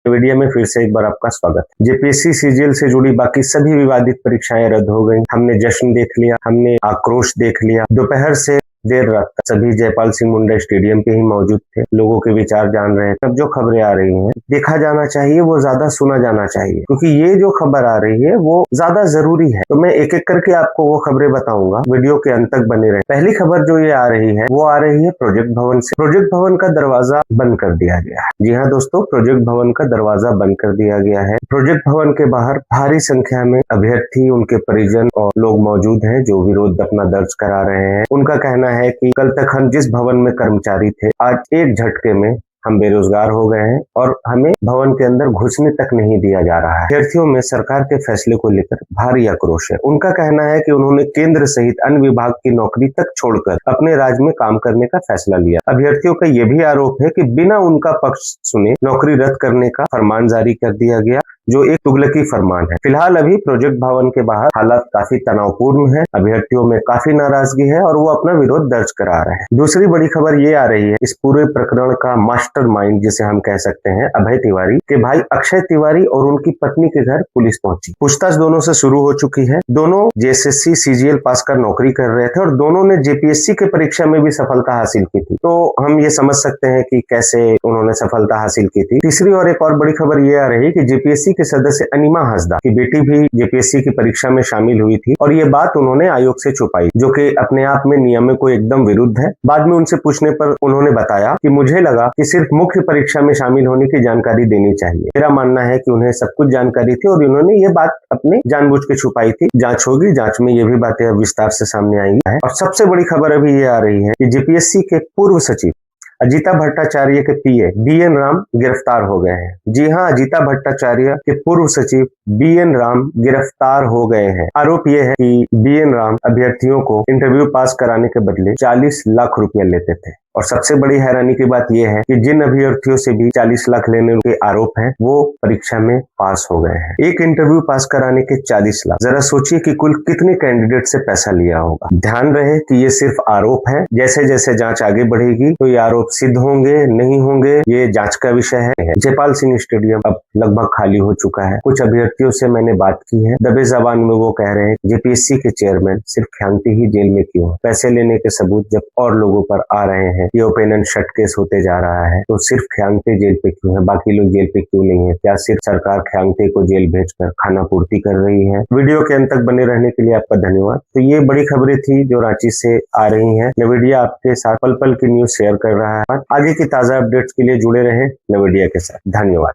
Video में फिर से एक बार आपका स्वागत है। जेपीएससी सीजीएल से जुड़ी बाकी सभी विवादित परीक्षाएं रद्द हो गई। हमने जश्न देख लिया, हमने आक्रोश देख लिया। दोपहर से देर रात तक सभी जयपाल सिंह मुंडा स्टेडियम पे ही मौजूद थे, लोगों के विचार जान रहे हैं। अब जो खबरें आ रही हैं देखा जाना चाहिए, वो ज्यादा सुना जाना चाहिए, क्योंकि ये जो खबर आ रही है वो ज्यादा जरूरी है। तो मैं एक एक करके आपको वो खबरें बताऊंगा, वीडियो के अंत तक बने रहे। पहली खबर जो ये आ रही है वो आ रही है प्रोजेक्ट भवन से। प्रोजेक्ट भवन का दरवाजा बंद कर दिया गया है। जी हाँ दोस्तों, प्रोजेक्ट भवन का दरवाजा बंद कर दिया गया है। प्रोजेक्ट भवन के बाहर भारी संख्या में अभ्यर्थी, उनके परिजन और लोग मौजूद हैं जो विरोध अपना दर्ज करा रहे हैं। उनका कहना है कि कल तक हम जिस भवन में कर्मचारी थे, आज एक झटके में हम बेरोजगार हो गए हैं और हमें भवन के अंदर घुसने तक नहीं दिया जा रहा है। अभ्यर्थियों में सरकार के फैसले को लेकर भारी आक्रोश है। उनका कहना है कि उन्होंने केंद्र सहित अन्य विभाग की नौकरी तक छोड़कर अपने राज्य में काम करने का फैसला लिया। अभ्यर्थियों का यह भी आरोप है कि बिना उनका पक्ष सुने नौकरी रद्द करने का फरमान जारी कर दिया गया, जो एक तुगलकी फरमान है। फिलहाल अभी प्रोजेक्ट भवन के बाहर हालात काफी तनावपूर्ण है, अभ्यर्थियों में काफी नाराजगी है और वो अपना विरोध दर्ज करा रहे हैं। दूसरी बड़ी खबर ये आ रही है, इस पूरे प्रकरण का मास्टरमाइंड जिसे हम कह सकते हैं अभय तिवारी के भाई अक्षय तिवारी और उनकी पत्नी के घर पुलिस पहुंची। पूछताछ दोनों से शुरू हो चुकी है। दोनों जेएसएससी सीजीएल पास कर नौकरी कर रहे थे और दोनों ने जेपीएससी की परीक्षा में भी सफलता हासिल की थी। तो हम ये समझ सकते हैं कि कैसे उन्होंने सफलता हासिल की थी। तीसरी और एक और बड़ी खबर ये आ रही है कि जेपीएससी के सदस्य अनिमा हंसदा की बेटी भी जेपीएससी की परीक्षा में शामिल हुई थी और ये बात उन्होंने आयोग से छुपाई, जो कि अपने आप में नियम को एकदम विरुद्ध है। बाद में उनसे पूछने पर उन्होंने बताया कि मुझे लगा कि सिर्फ मुख्य परीक्षा में शामिल होने की जानकारी देनी चाहिए। मेरा मानना है कि उन्हें सब कुछ जानकारी थी और उन्होंने ये बात अपने जानबूझ के छुपाई थी। जांच होगी, जांच में ये भी बातें अब विस्तार से सामने आएंगी। और सबसे बड़ी खबर अभी ये आ रही है कि जेपीएससी के पूर्व सचिव अजीता भट्टाचार्य के पीए बीएन राम गिरफ्तार हो गए हैं। जी हां, अजीता भट्टाचार्य के पूर्व सचिव बीएन राम गिरफ्तार हो गए हैं। आरोप यह है कि बीएन राम अभ्यर्थियों को इंटरव्यू पास कराने के बदले 40 लाख रुपया लेते थे। और सबसे बड़ी हैरानी की बात यह है कि जिन अभ्यर्थियों से भी 40 लाख लेने के आरोप हैं, वो परीक्षा में पास हो गए हैं। एक इंटरव्यू पास कराने के 40 लाख, जरा सोचिए कि कुल कितने कैंडिडेट से पैसा लिया होगा। ध्यान रहे कि ये सिर्फ आरोप है। जैसे जैसे जांच आगे बढ़ेगी तो ये आरोप सिद्ध होंगे नहीं होंगे, ये जांच का विषय है। जयपाल सिंह स्टेडियम अब लगभग खाली हो चुका है। कुछ अभ्यर्थियों से मैंने बात की है, दबे जबान में वो कह रहे हैं जेपीएससी के चेयरमैन सिर्फ ख्यांति ही जेल में क्यों है? पैसे लेने के सबूत जब और लोगों पर आ रहे हैं, ये ओपन एंड शट केस होते जा रहा है, तो सिर्फ ख्यांते जेल पे क्यों है? बाकी लोग जेल पे क्यों नहीं है? क्या सिर्फ सरकार ख्यांते को जेल भेजकर खाना पूर्ति कर रही है? वीडियो के अंत तक बने रहने के लिए आपका धन्यवाद। तो ये बड़ी खबरें थी जो रांची से आ रही हैं। नवीडिया आपके साथ पल पल की न्यूज शेयर कर रहा है। आगे की ताजा अपडेट्स के लिए जुड़े रहें नवीडिया के साथ। धन्यवाद।